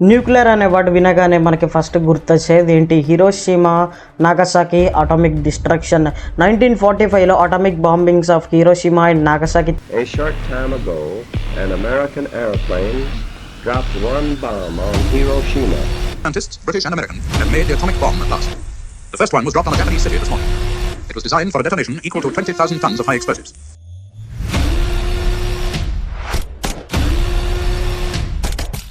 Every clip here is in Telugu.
న్యూక్లియర్ అనే వర్డ్ వినగానే మనకి ఫస్ట్ గుర్తొచ్చేది ఏంటి? Hiroshima Nagasaki atomic destruction. 1945లో atomic bombings of Hiroshima and Nagasaki. A short time ago, an American airplane dropped one bomb on Hiroshima. Scientists, British and American, have made the atomic bomb at last. The first one was dropped on a Japanese city this morning. It was designed for a detonation equal to 20,000 tons of high explosives.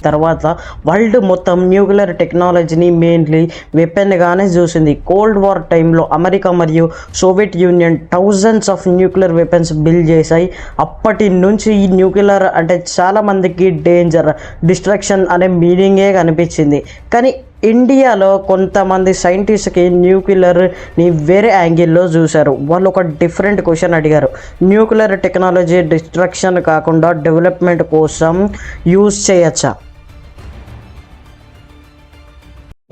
తర్వాత వరల్డ్ మొత్తం న్యూక్లియర్ టెక్నాలజీని మెయిన్లీ వెపన్గానే చూసింది. కోల్డ్ వార్ టైంలో అమెరికా మరియు Soviet union thousands of nuclear weapons build చేశాయి. అప్పటి నుంచి ఈ న్యూక్లియర్ అంటే చాలామందికి డేంజర్, డిస్ట్రక్షన్ అనే మీనింగే కనిపించింది. కానీ ఇండియాలో కొంతమంది సైంటిస్ట్కి న్యూక్లియర్ని వేరే యాంగిల్లో చూశారు. వాళ్ళు ఒక డిఫరెంట్ క్వశ్చన్ అడిగారు. న్యూక్లియర్ టెక్నాలజీ డిస్ట్రక్షన్ కాకుండా డెవలప్మెంట్ కోసం యూజ్ చేయొచ్చా?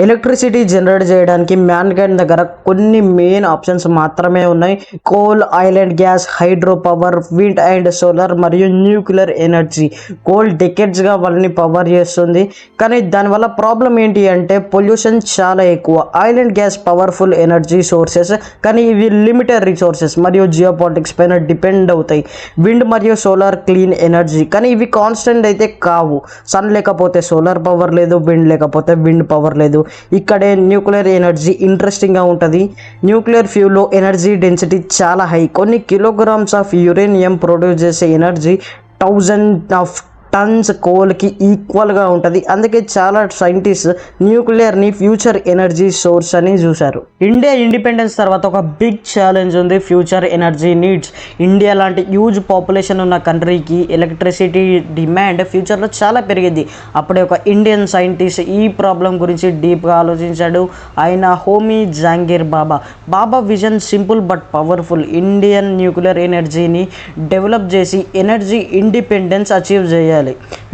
ఎలక్ట్రిసిటీ జనరేట్ చేయడానికి మ్యాన్కైండ్ దగ్గర కొన్ని మెయిన్ ఆప్షన్స్ మాత్రమే ఉన్నాయి. Coal, oil and gas, hydro power, wind and solar మరియు న్యూక్లియర్ ఎనర్జీ. కోల్ డెకెడ్స్గా వాళ్ళని పవర్ చేస్తుంది, కానీ దానివల్ల ప్రాబ్లం ఏంటి అంటే పొల్యూషన్ చాలా ఎక్కువ. Oil and gas powerful energy sources, కానీ ఇవి లిమిటెడ్ రిసోర్సెస్ మరియు జియో పాలిటిక్స్ పైన డిపెండ్ అవుతాయి. విండ్ మరియు సోలార్ క్లీన్ ఎనర్జీ, కానీ ఇవి కాన్స్టెంట్ అయితే కావు. సన్ లేకపోతే సోలార్ పవర్ లేదు, విండ్ లేకపోతే విండ్ పవర్ లేదు. ఇక్కడే న్యూక్లియర్ ఎనర్జీ ఇంట్రెస్టింగ్గా ఉంటుంది. న్యూక్లియర్ ఫ్యూల్లో ఎనర్జీ డెన్సిటీ చాలా హై. కొన్ని కిలోగ్రామ్స్ ఆఫ్ యురేనియం ప్రొడ్యూస్ చేసే ఎనర్జీ 1000 ఆఫ్ టన్స్ కోల్కి ఈక్వల్గా ఉంటుంది. అందుకే చాలా సైంటిస్ట్ న్యూక్లియర్ని ఫ్యూచర్ ఎనర్జీ సోర్స్ అని చూశారు. ఇండియా ఇండిపెండెన్స్ తర్వాత ఒక బిగ్ ఛాలెంజ్ ఉంది, ఫ్యూచర్ ఎనర్జీ నీడ్స్. ఇండియా లాంటి హ్యూజ్ పాపులేషన్ ఉన్న కంట్రీకి ఎలక్ట్రిసిటీ డిమాండ్ ఫ్యూచర్లో చాలా పెరిగింది. అప్పుడే ఒక ఇండియన్ సైంటిస్ట్ ఈ ప్రాబ్లం గురించి డీప్గా ఆలోచించాడు. ఆయన Homi Jahangir Bhabha. Bhabha vision simple but powerful. Indian nuclear ఎనర్జీని డెవలప్ చేసి ఎనర్జీ ఇండిపెండెన్స్ అచీవ్ చేయాలి.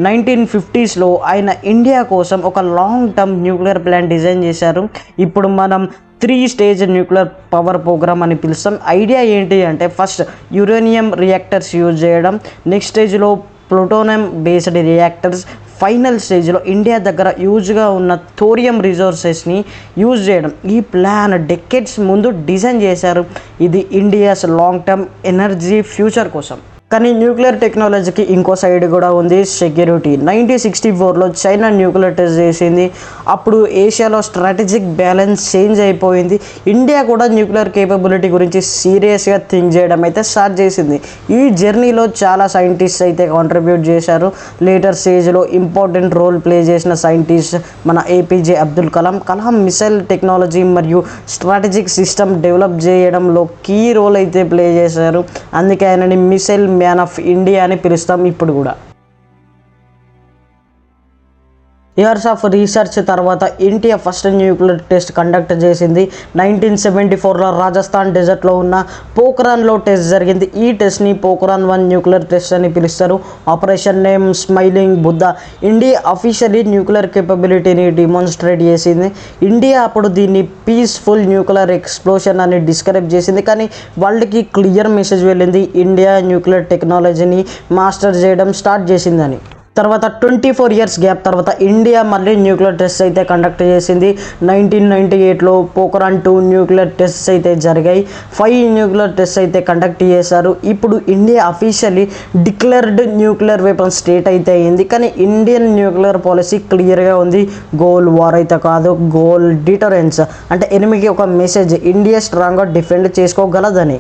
1950స్లో ఆయన ఇండియా కోసం ఒక long term nuclear plan design చేశారు. ఇప్పుడు మనం 3 స్టేజ్ న్యూక్లియర్ పవర్ ప్రోగ్రామ్ అని పిలుస్తాం. ఐడియా ఏంటి అంటే ఫస్ట్ యురేనియం రియాక్టర్స్ యూజ్ చేయడం, నెక్స్ట్ స్టేజ్లో ప్లూటోనియం బేస్డ్ రియాక్టర్స్, ఫైనల్ స్టేజ్లో ఇండియా దగ్గర యూజ్గా ఉన్న థోరియం రిసోర్సెస్ని యూజ్ చేయడం. ఈ ప్లాన్ డెకెడ్స్ ముందు డిజైన్ చేశారు. ఇది India's long term energy future కోసం. కానీ న్యూక్లియర్ టెక్నాలజీకి ఇంకో సైడ్ కూడా ఉంది, సెక్యూరిటీ. 1964లో చైనా న్యూక్లియర్ టెస్ట్ చేసింది. అప్పుడు ఏషియాలో స్ట్రాటజిక్ బ్యాలెన్స్ చేంజ్ అయిపోయింది. ఇండియా కూడా న్యూక్లియర్ కేపబిలిటీ గురించి సీరియస్గా థింక్ చేయడం అయితే స్టార్ట్ చేసింది. ఈ జర్నీలో చాలా సైంటిస్ట్ అయితే కాంట్రిబ్యూట్ చేశారు. లేటర్ స్టేజ్లో ఇంపార్టెంట్ రోల్ ప్లే చేసిన సైంటిస్ట్ మన APJ Abdul Kalam. Kalam missile technology మరియు స్ట్రాటజిక్ సిస్టమ్ డెవలప్ చేయడంలో కీ రోల్ అయితే ప్లే చేశారు. అందుకే ఆయనని మిసైల్ మ్యాన్ ఆఫ్ ఇండియా అని పిలుస్తాం ఇప్పుడు కూడా. ఇయర్స్ ఆఫ్ రీసెర్చ్ తర్వాత India first nuclear test conduct చేసింది. 1974లో రాజస్థాన్ డెజర్ట్లో ఉన్న పోఖ్రాన్లో టెస్ట్ జరిగింది. ఈ టెస్ట్ని పోఖ్రాన్ 1 న్యూక్లియర్ టెస్ట్ అని పిలుస్తారు. Operation name smiling Buddha. India officially nuclear కేపబిలిటీని డిమాన్స్ట్రేట్ చేసింది. ఇండియా అప్పుడు దీన్ని పీస్ఫుల్ న్యూక్లియర్ ఎక్స్ప్లోషన్ అని డిస్క్రైబ్ చేసింది. కానీ వరల్డ్కి క్లియర్ మెసేజ్ వెళ్ళింది, ఇండియా న్యూక్లియర్ టెక్నాలజీని మాస్టర్ చేయడం స్టార్ట్ చేసిందని. తర్వాత 24 ఇయర్స్ గ్యాప్ తర్వాత ఇండియా మళ్ళీ న్యూక్లియర్ టెస్ట్ అయితే కండక్ట్ చేసింది. 1998లో పోఖ్రాన్ 2 న్యూక్లియర్ టెస్ట్స్ అయితే జరిగాయి. 5 న్యూక్లియర్ టెస్ట్ అయితే కండక్ట్ చేశారు. ఇప్పుడు India officially declared nuclear weapon state అయితే అయింది. కానీ ఇండియన్ న్యూక్లియర్ పాలసీ క్లియర్గా ఉంది. గోల్ వార్ అయితే కాదు, గోల్ డిటరెన్స్. అంటే ఎనిమికి ఒక మెసేజ్, ఇండియా స్ట్రాంగ్గా డిఫెండ్ చేసుకోగలదని.